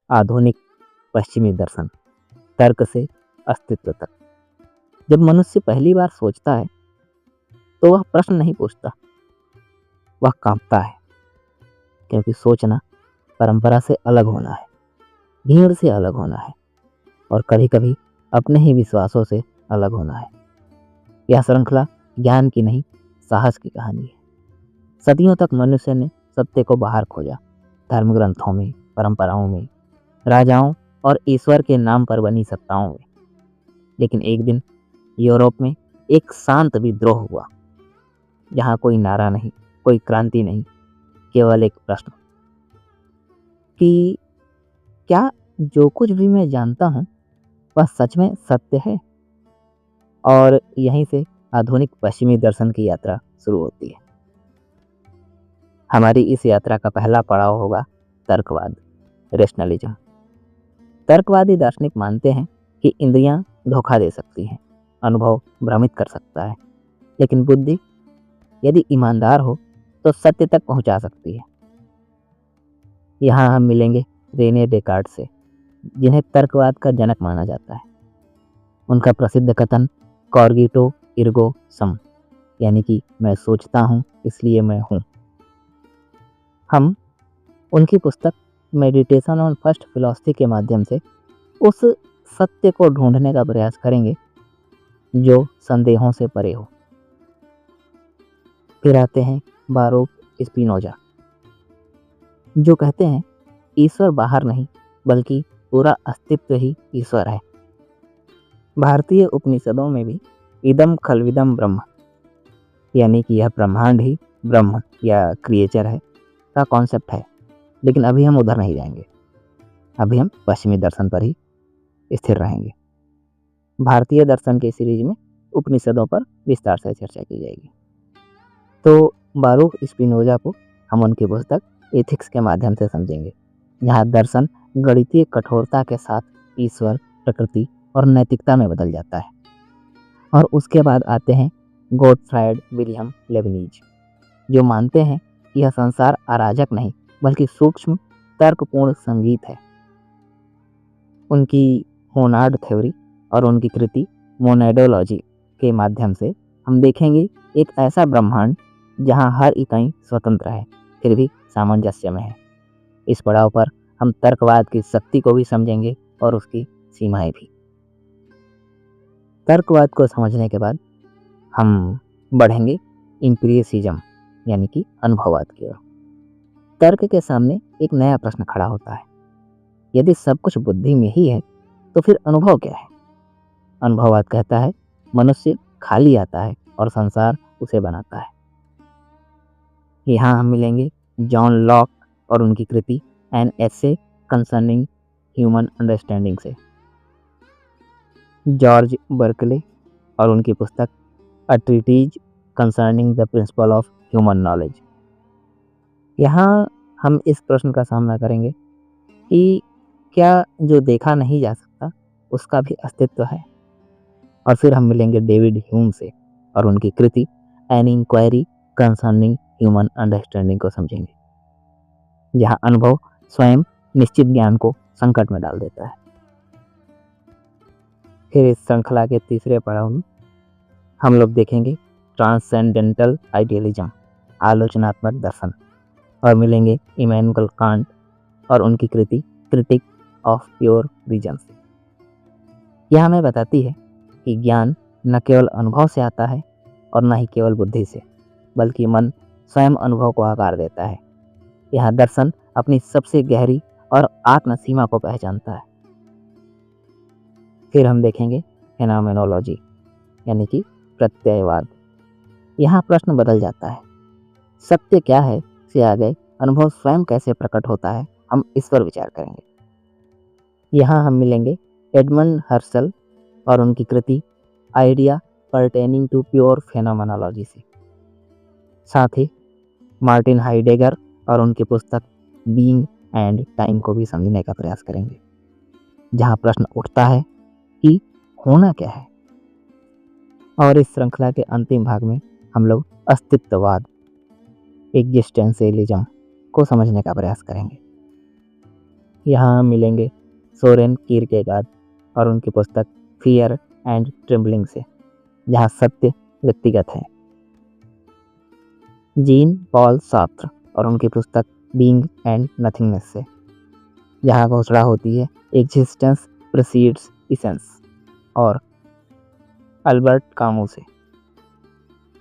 आधुनिक पश्चिमी दर्शन, तर्क से अस्तित्व तक। जब मनुष्य पहली बार सोचता है तो वह प्रश्न नहीं पूछता, वह कांपता है, क्योंकि सोचना परंपरा से अलग होना है, भीड़ से अलग होना है और कभी कभी अपने ही विश्वासों से अलग होना है। यह श्रृंखला ज्ञान की नहीं, साहस की कहानी है। सदियों तक मनुष्य ने सत्य को बाहर खोजा, धर्म ग्रंथों में, परंपराओं में, राजाओं और ईश्वर के नाम पर बनी सत्ताओं में। लेकिन एक दिन यूरोप में एक शांत विद्रोह हुआ, जहाँ कोई नारा नहीं, कोई क्रांति नहीं, केवल एक प्रश्न कि क्या जो कुछ भी मैं जानता हूँ वह सच में सत्य है। और यहीं से आधुनिक पश्चिमी दर्शन की यात्रा शुरू होती है। हमारी इस यात्रा का पहला पड़ाव होगा तर्कवाद, रेशनलिज्म। तर्कवादी दार्शनिक मानते हैं कि इंद्रियां धोखा दे सकती हैं, अनुभव भ्रमित कर सकता है, लेकिन बुद्धि यदि ईमानदार हो तो सत्य तक पहुंचा सकती है। यहाँ हम मिलेंगे रेने डेकार्ट से, जिन्हें तर्कवाद का जनक माना जाता है। उनका प्रसिद्ध कथन कॉर्गिटो इर्गो सम, यानी कि मैं सोचता हूँ इसलिए मैं हूँ। हम उनकी पुस्तक मेडिटेशन ऑन फर्स्ट फिलॉसफी के माध्यम से उस सत्य को ढूंढने का प्रयास करेंगे जो संदेहों से परे हो। फिर आते हैं बारूक स्पिनोजा, जो कहते हैं ईश्वर बाहर नहीं बल्कि पूरा अस्तित्व ही ईश्वर है। भारतीय उपनिषदों में भी इदम खलविदम ब्रह्म, यानी कि यह ब्रह्मांड ही ब्रह्म या क्रिएचर है का कॉन्सेप्ट है। लेकिन अभी हम उधर नहीं जाएंगे, अभी हम पश्चिमी दर्शन पर ही स्थिर रहेंगे। भारतीय दर्शन के सीरीज में उपनिषदों पर विस्तार से चर्चा की जाएगी। तो बारूक स्पिनोजा को हम उनकी पुस्तक एथिक्स के माध्यम से समझेंगे, जहाँ दर्शन गणितीय कठोरता के साथ ईश्वर, प्रकृति और नैतिकता में बदल जाता है। और उसके बाद आते हैं गोटफ्राइड विलियम लेबनिज, जो मानते हैं कि यह संसार अराजक नहीं बल्कि सूक्ष्म तर्कपूर्ण संगीत है। उनकी मोनाड थ्योरी और उनकी कृति मोनेडोलॉजी के माध्यम से हम देखेंगे एक ऐसा ब्रह्मांड जहां हर इकाई स्वतंत्र है फिर भी सामंजस्य में है। इस पड़ाव पर हम तर्कवाद की शक्ति को भी समझेंगे और उसकी सीमाएं भी। तर्कवाद को समझने के बाद हम बढ़ेंगे एम्पिरिसिज्म, यानी कि अनुभववाद की ओर। तर्क के सामने एक नया प्रश्न खड़ा होता है, यदि सब कुछ बुद्धि में ही है तो फिर अनुभव क्या है। अनुभववाद कहता है मनुष्य खाली आता है और संसार उसे बनाता है। यहाँ हम मिलेंगे जॉन लॉक और उनकी कृति an essay concerning human understanding से, जॉर्ज बर्कले और उनकी पुस्तक a treatise concerning the principle of human knowledge. यहाँ हम इस प्रश्न का सामना करेंगे कि क्या जो देखा नहीं जा सकता उसका भी अस्तित्व है। और फिर हम मिलेंगे डेविड ह्यूम से और उनकी कृति an inquiry concerning human understanding को समझेंगे, जहाँ अनुभव स्वयं निश्चित ज्ञान को संकट में डाल देता है। फिर इस श्रृंखला के तीसरे पड़ाव में हम लोग देखेंगे ट्रांसेंडेंटल आइडियलिज्म, आलोचनात्मक दर्शन, और मिलेंगे इमैनुअल कांट और उनकी कृति क्रिटिक ऑफ प्योर रीजन से। यह हमें बताती है कि ज्ञान न केवल अनुभव से आता है और न ही केवल बुद्धि से, बल्कि मन स्वयं अनुभव को आकार देता है। यह दर्शन अपनी सबसे गहरी और आत्म सीमा को पहचानता है। फिर हम देखेंगे फेनोमेनोलॉजी, यानी कि प्रत्ययवाद। यहाँ प्रश्न बदल जाता है, सत्य क्या है से आगे अनुभव स्वयं कैसे प्रकट होता है, हम इस पर विचार करेंगे। यहाँ हम मिलेंगे एडमंड हर्सल और उनकी कृति idea pertaining to pure phenomenology से, साथ ही मार्टिन हाइडेगर और उनकी पुस्तक बीइंग एंड टाइम को भी समझने का प्रयास करेंगे, जहाँ प्रश्न उठता है कि होना क्या है। और इस श्रृंखला के अंतिम भाग में हम लोग अस्तित्ववाद, एग्जिस्टेंशियलिज्म को समझने का प्रयास करेंगे। यहाँ हम मिलेंगे सोरेन कीरकेगार्ड और उनकी पुस्तक फियर एंड ट्रिम्बलिंग से, जहाँ सत्य व्यक्तिगत है। जीन पॉल सार्त्र और उनकी पुस्तक बीइंग एंड नथिंगनेस से, जहाँ घोषणा होती है एग्जिस्टेंस प्रीसीड्स इसेंस, और अल्बर्ट कामू से।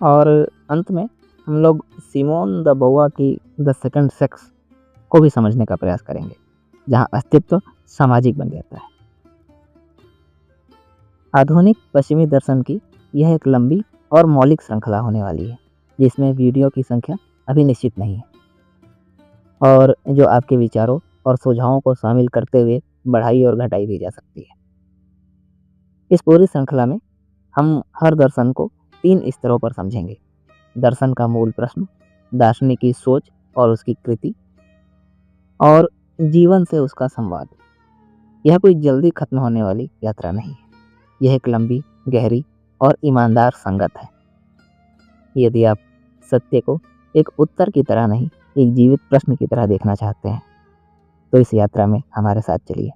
और अंत में हम लोग सिमोन द बोआ की द सेकंड सेक्स को भी समझने का प्रयास करेंगे, जहाँ अस्तित्व सामाजिक बन जाता है। आधुनिक पश्चिमी दर्शन की यह एक लंबी और मौलिक श्रृंखला होने वाली है, जिसमें वीडियो की संख्या अभी निश्चित नहीं है, और जो आपके विचारों और सुझावों को शामिल करते हुए बढ़ाई और घटाई भी जा सकती है। इस पूरी श्रृंखला में हम हर दर्शन को 3 स्तरों पर समझेंगे: दर्शन का मूल प्रश्न, दार्शनिक की सोच और उसकी कृति, और जीवन से उसका संवाद। यह कोई जल्दी खत्म होने वाली यात्रा नहीं है, यह एक लंबी, गहरी और ईमानदार संगत है। यदि आप सत्य को एक उत्तर की तरह नहीं, एक जीवित प्रश्न की तरह देखना चाहते हैं, तो इस यात्रा में हमारे साथ चलिए।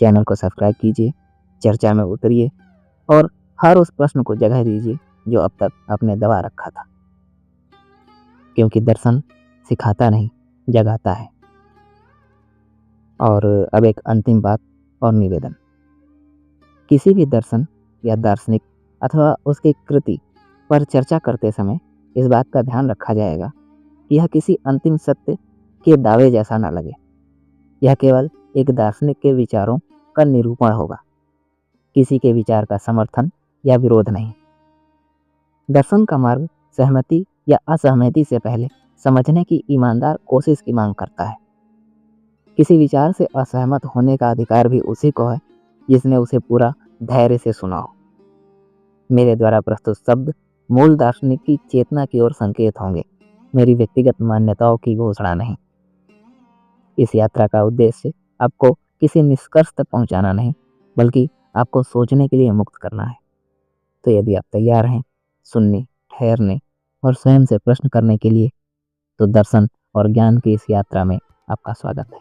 चैनल को सब्सक्राइब कीजिए, चर्चा में उतरिए और हर उस प्रश्न को जगह दीजिए जो अब तक आपने दबा रखा था, क्योंकि दर्शन सिखाता नहीं, जगाता है। और अब एक अंतिम बात और निवेदन: किसी भी दर्शन या दार्शनिक अथवा उसकी कृति पर चर्चा करते समय इस बात का ध्यान रखा जाएगा कि यह किसी अंतिम सत्य के दावे जैसा न लगे। यह केवल एक दार्शनिक के विचारों का निरूपण होगा, किसी के विचार का समर्थन या विरोध नहीं। दर्शन का मार्ग सहमति या असहमति से पहले समझने की ईमानदार कोशिश की मांग करता है। किसी विचार से असहमत होने का अधिकार भी उसी को है जिसने उसे पूरा धैर्य से सुना हो। मेरे द्वारा प्रस्तुत शब्द मूल दार्शनिक की चेतना की ओर संकेत होंगे, मेरी व्यक्तिगत मान्यताओं की घोषणा नहीं। इस यात्रा का उद्देश्य आपको किसी निष्कर्ष तक पहुंचाना नहीं, बल्कि आपको सोचने के लिए मुक्त करना है। तो यदि आप तैयार हैं सुनने, ठहरने और स्वयं से प्रश्न करने के लिए, तो दर्शन और ज्ञान की इस यात्रा में आपका स्वागत है।